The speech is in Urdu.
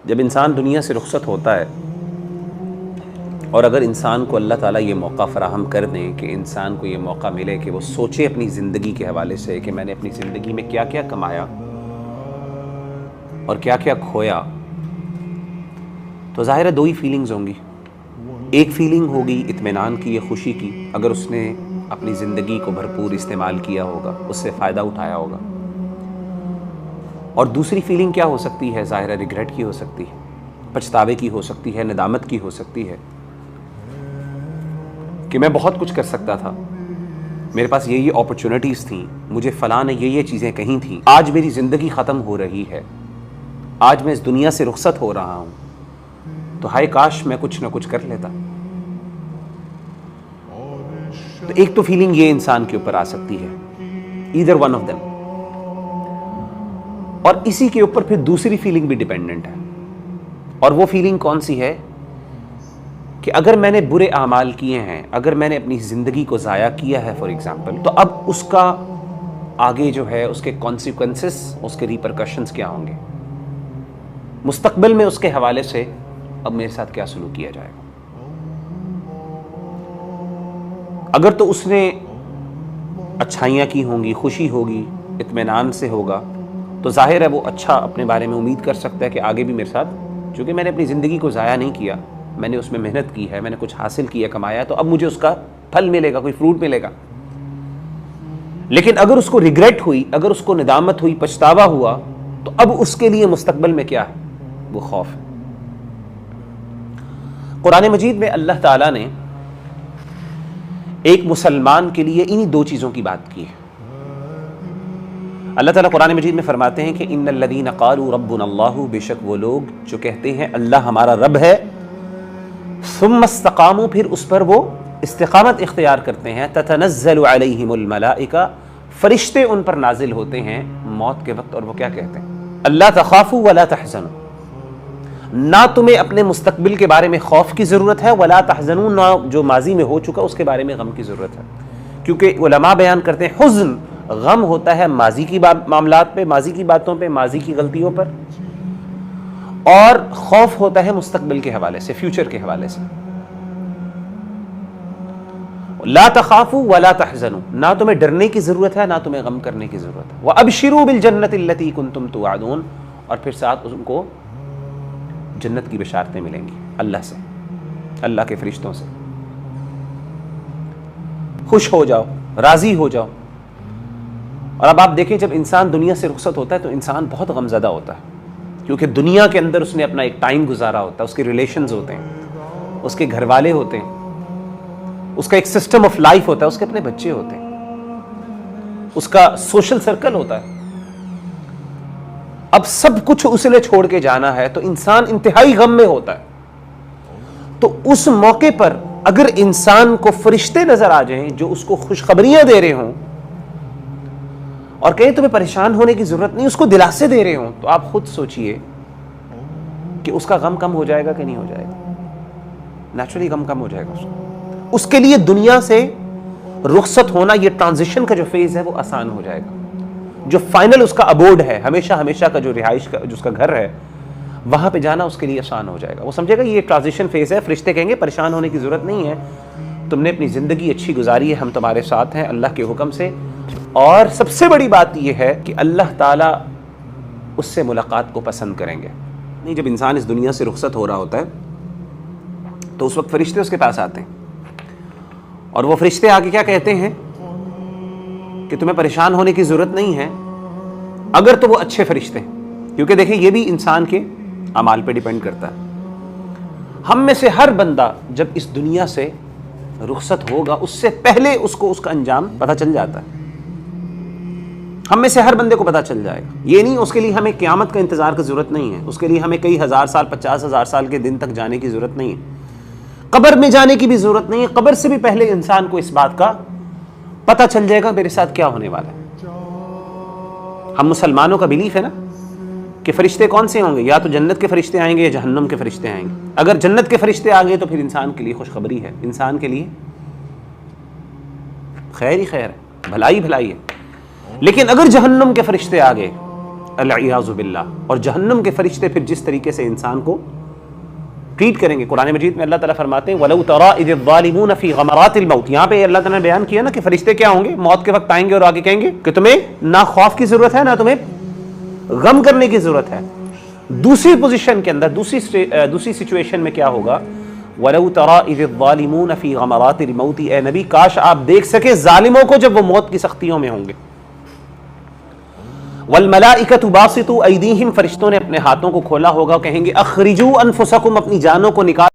جب انسان دنیا سے رخصت ہوتا ہے اور اگر انسان کو اللہ تعالیٰ یہ موقع فراہم کر دیں کہ انسان کو یہ موقع ملے کہ وہ سوچے اپنی زندگی کے حوالے سے کہ میں نے اپنی زندگی میں کیا کیا کمایا اور کیا کیا کھویا، تو ظاہر ہے دو ہی فیلنگز ہوں گی. ایک فیلنگ ہوگی اطمینان کی یا خوشی کی اگر اس نے اپنی زندگی کو بھرپور استعمال کیا ہوگا، اس سے فائدہ اٹھایا ہوگا. اور دوسری فیلنگ کیا ہو سکتی ہے؟ ظاہر ہے ریگریٹ کی ہو سکتی ہے، پچھتاوے کی ہو سکتی ہے، ندامت کی ہو سکتی ہے کہ میں بہت کچھ کر سکتا تھا، میرے پاس یہ اپرچونٹیز تھیں، مجھے فلاں نے یہ چیزیں کہیں تھیں، آج میری زندگی ختم ہو رہی ہے، آج میں اس دنیا سے رخصت ہو رہا ہوں، تو ہائے کاش میں کچھ نہ کچھ کر لیتا. تو ایک تو فیلنگ یہ انسان کے اوپر آ سکتی ہے، either one of them. اور اسی کے اوپر پھر دوسری فیلنگ بھی ڈیپینڈنٹ ہے، اور وہ فیلنگ کون سی ہے کہ اگر میں نے برے اعمال کیے ہیں، اگر میں نے اپنی زندگی کو ضائع کیا ہے فار ایگزامپل، تو اب اس کا آگے جو ہے اس کے کانسیکوینسز، اس کے ریپرکشنز کیا ہوں گے، مستقبل میں اس کے حوالے سے اب میرے ساتھ کیا سلوک کیا جائے گا. اگر تو اس نے اچھائیاں کی ہوں گی، خوشی ہوگی، اطمینان سے ہوگا، تو ظاہر ہے وہ اچھا اپنے بارے میں امید کر سکتا ہے کہ آگے بھی میرے ساتھ، چونکہ میں نے اپنی زندگی کو ضائع نہیں کیا، میں نے اس میں محنت کی ہے، میں نے کچھ حاصل کیا، کمایا، تو اب مجھے اس کا پھل ملے گا، کوئی فروٹ ملے گا. لیکن اگر اس کو ریگریٹ ہوئی، اگر اس کو ندامت ہوئی، پچھتاوا ہوا، تو اب اس کے لیے مستقبل میں کیا ہے؟ وہ خوف ہے. قرآن مجید میں اللہ تعالیٰ نے ایک مسلمان کے لیے انہی دو چیزوں کی بات کی ہے. اللہ تعالیٰ قرآن مجید میں فرماتے ہیں کہ ان الذین قالوا ربنا اللہ، بے شک وہ لوگ جو کہتے ہیں اللہ ہمارا رب ہے، ثم استقاموا، پھر اس پر وہ استقامت اختیار کرتے ہیں، تتنزل علیہم الملائکہ، فرشتے ان پر نازل ہوتے ہیں موت کے وقت، اور وہ کیا کہتے ہیں؟ اللہ تخافوا ولا تحزنوا، نہ تمہیں اپنے مستقبل کے بارے میں خوف کی ضرورت ہے، ولا تحزنوا، نہ جو ماضی میں ہو چکا اس کے بارے میں غم کی ضرورت ہے. کیونکہ علماء بیان کرتے ہیں حزن، غم ہوتا ہے ماضی کی معاملات پہ، ماضی کی باتوں پہ، ماضی کی غلطیوں پر، اور خوف ہوتا ہے مستقبل کے حوالے سے، فیوچر کے حوالے سے. لا تخافوا ولا تحزنوا، نہ تمہیں ڈرنے کی ضرورت ہے، نہ تمہیں غم کرنے کی ضرورت ہے. وابشروا بالجنۃ التي كنتم توعدون، اور پھر ساتھ ان کو جنت کی بشارتیں ملیں گی اللہ سے، اللہ کے فرشتوں سے. خوش ہو جاؤ، راضی ہو جاؤ. اور اب آپ دیکھیں جب انسان دنیا سے رخصت ہوتا ہے تو انسان بہت غم زدہ ہوتا ہے، کیونکہ دنیا کے اندر اس نے اپنا ایک ٹائم گزارا ہوتا ہے، اس کے ریلیشنز ہوتے ہیں، اس کے گھر والے ہوتے ہیں، اس کا ایک سسٹم آف لائف ہوتا ہے، اس کے اپنے بچے ہوتے ہیں، اس کا سوشل سرکل ہوتا ہے. اب سب کچھ اس نے چھوڑ کے جانا ہے تو انسان انتہائی غم میں ہوتا ہے. تو اس موقع پر اگر انسان کو فرشتے نظر آ جائیں جو اس کو خوشخبریاں دے رہے ہوں اور کہیں تمہیں پریشان ہونے کی ضرورت نہیں، اس کو دلاسے دے رہے ہوں، تو آپ خود سوچئے کہ اس کا غم کم ہو جائے گا کہ نہیں ہو جائے گا؟ نیچرلی غم کم ہو جائے گا. اس کے لیے دنیا سے رخصت ہونا، یہ ٹرانزیشن کا جو فیز ہے وہ آسان ہو جائے گا. جو فائنل اس کا ابورڈ ہے، ہمیشہ ہمیشہ کا جو رہائش کا جو اس کا گھر ہے، وہاں پہ جانا اس کے لیے آسان ہو جائے گا. وہ سمجھے گا یہ ٹرانزیشن فیز ہے، فرشتے کہیں گے پریشان ہونے کی ضرورت نہیں ہے، تم نے اپنی زندگی اچھی گزاری ہے، ہم تمہارے ساتھ ہیں اللہ کے حکم سے. اور سب سے بڑی بات یہ ہے کہ اللہ تعالیٰ اس سے ملاقات کو پسند کریں گے. نہیں، جب انسان اس دنیا سے رخصت ہو رہا ہوتا ہے تو اس وقت فرشتے اس کے پاس آتے ہیں، اور وہ فرشتے آگے کیا کہتے ہیں کہ تمہیں پریشان ہونے کی ضرورت نہیں ہے، اگر تو وہ اچھے فرشتے ہیں. کیونکہ دیکھیں یہ بھی انسان کے اعمال پہ ڈیپینڈ کرتا ہے. ہم میں سے ہر بندہ جب اس دنیا سے رخصت ہوگا اس سے پہلے اس کو اس کا انجام پتہ چل جاتا ہے. ہم میں سے ہر بندے کو پتہ چل جائے گا. یہ نہیں اس کے لیے ہمیں قیامت کا انتظار کی ضرورت نہیں ہے، اس کے لیے ہمیں کئی ہزار سال، 50,000 سال کے دن تک جانے کی ضرورت نہیں ہے، قبر میں جانے کی بھی ضرورت نہیں ہے. قبر سے بھی پہلے انسان کو اس بات کا پتہ چل جائے گا میرے ساتھ کیا ہونے والا ہے. ہم مسلمانوں کا بلیف ہے نا کہ فرشتے کون سے ہوں گے، یا تو جنت کے فرشتے آئیں گے یا جہنم کے فرشتے آئیں گے. اگر جنت کے فرشتے آ گئے تو پھر انسان کے لیے خوشخبری ہے، انسان کے لیے خیر ہی خیر ہے، بھلائی بھلائی ہے. لیکن اگر جہنم کے فرشتے آ گئے العیاذ باللہ. اور جہنم کے فرشتے پھر جس طریقے سے انسان کو ٹریٹ کریں گے. قرآن مجید میں اللہ تعالیٰ فرماتے ہیں وَلَوْ تَرَىٰ إِذِ الظَّالِمُونَ فِي غَمَرَاتِ الْمَوْتِ. یہاں پہ اللہ تعالیٰ نے بیان کیا نا کہ فرشتے کیا ہوں گے, موت کے وقت آئیں گے اور آگے کہیں گے کہ تمہیں نہ خوف کی ضرورت ہے نہ تمہیں غم کرنے کی ضرورت ہے. دوسری پوزیشن کے اندر, دوسری سچویشن میں کیا ہوگا, وَلَوْ تَرَىٰ إِذِ الظَّالِمُونَ فِي غَمَرَاتِ الْمَوْتِ. اے نبی کاش آپ دیکھ سکے ظالموں کو جب وہ موت کی سختیوں میں ہوں گے. وَالْمَلَائِكَةُ بَاسِطُو أَيْدِيهِمْ. فرشتوں نے اپنے ہاتھوں کو کھولا ہوگا, کہیں گے اخرجوا انفسکم, اپنی جانوں کو نکال